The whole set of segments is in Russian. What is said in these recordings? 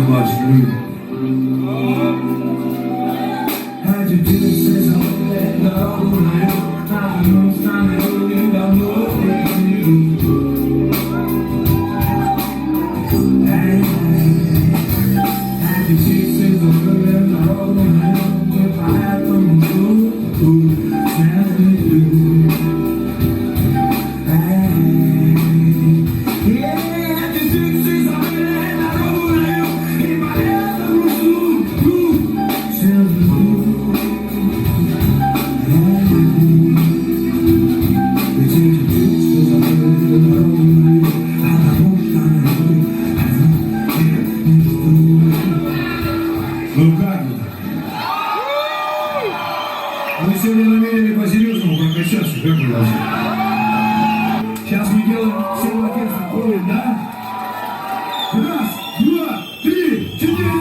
başlıyor. How'd you do this since I let go? Not the most time that you got more than you. Hey, how'd you do this since I let go? If I had them too, tell me do. Ну как это? Мы сегодня намерены по-серьезному прокачаться, как вы вообще? Сейчас мы делаем все лакетные крови, да? Раз, два, три, четыре!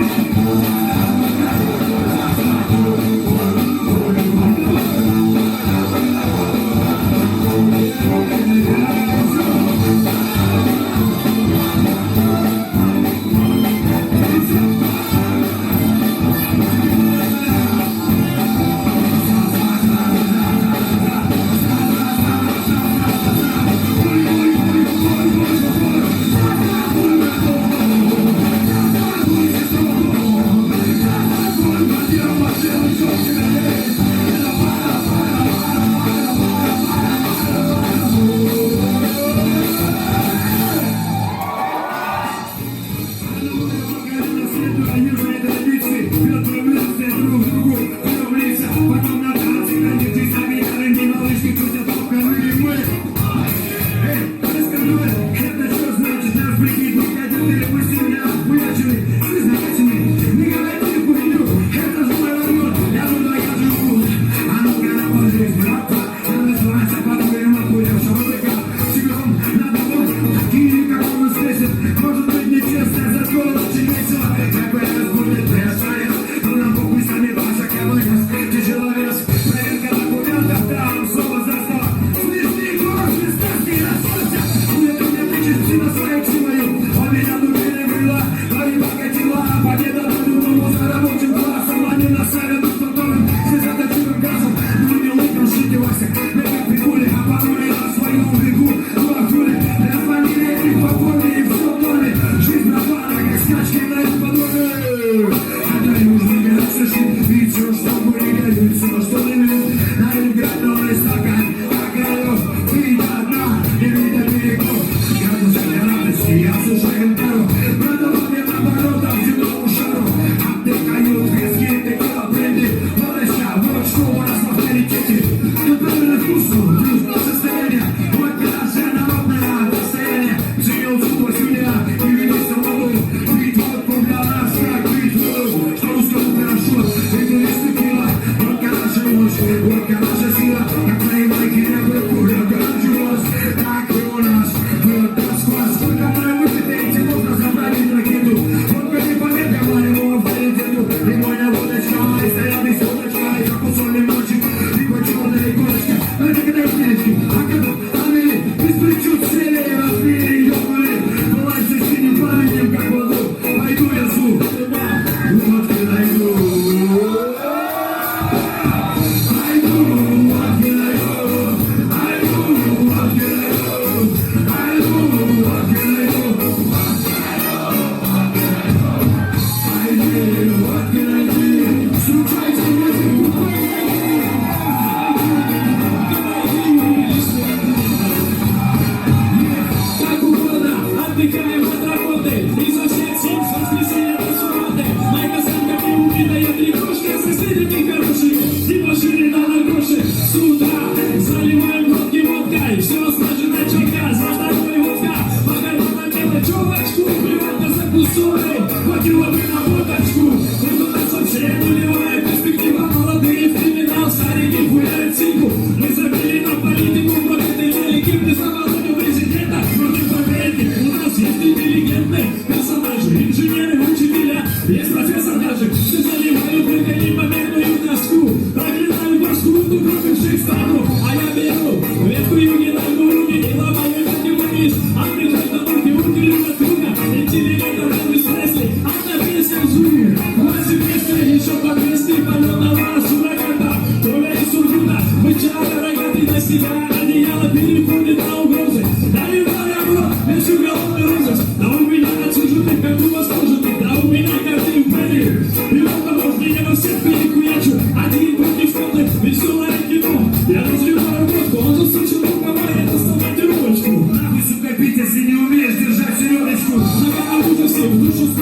А я беру ветку юги на гуруги и ломаю ветки вниз. А ты хоть на руки, руки любят круга. Интеллигентов Элвис Пресли, а на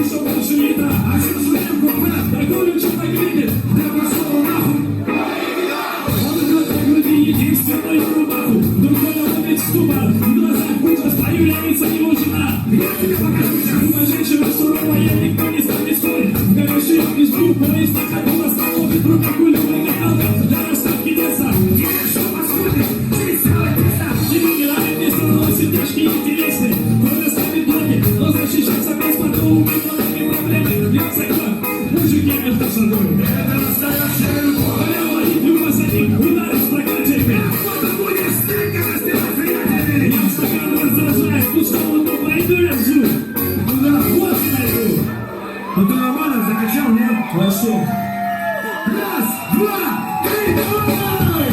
еще больше лита. А что с вами, брат? Такой что так видит. Да пошел нахуй. Он идет на груди единственную рубаху. Другой ловит ступор. В глазах ужас появляется его жена. Я тебе покажу сейчас. Uma женщина суровая, никто не станет спорить. В горящий избу поезд на ходу остановит. В руках кулевая металка для расставки леса. Тебе что посмотришь? Ты сделай теста. Тебе мирает место, наносит тяжкие и интересные. Кровь ставит блоки, но защищаться без подруг. Методами проблемы, льется кровь. Мужики между собой. Это настоящая любовь. Халява и Люба за ним, ударит стаканчиками. Вот будешь ты, как распевать приятелями. Я стакан раздражает, пустому, но пойду я в зуб. Куда? Вот и найду. Ну ты нормально закачал, нет? Хорошо. Раз, два, три, давай!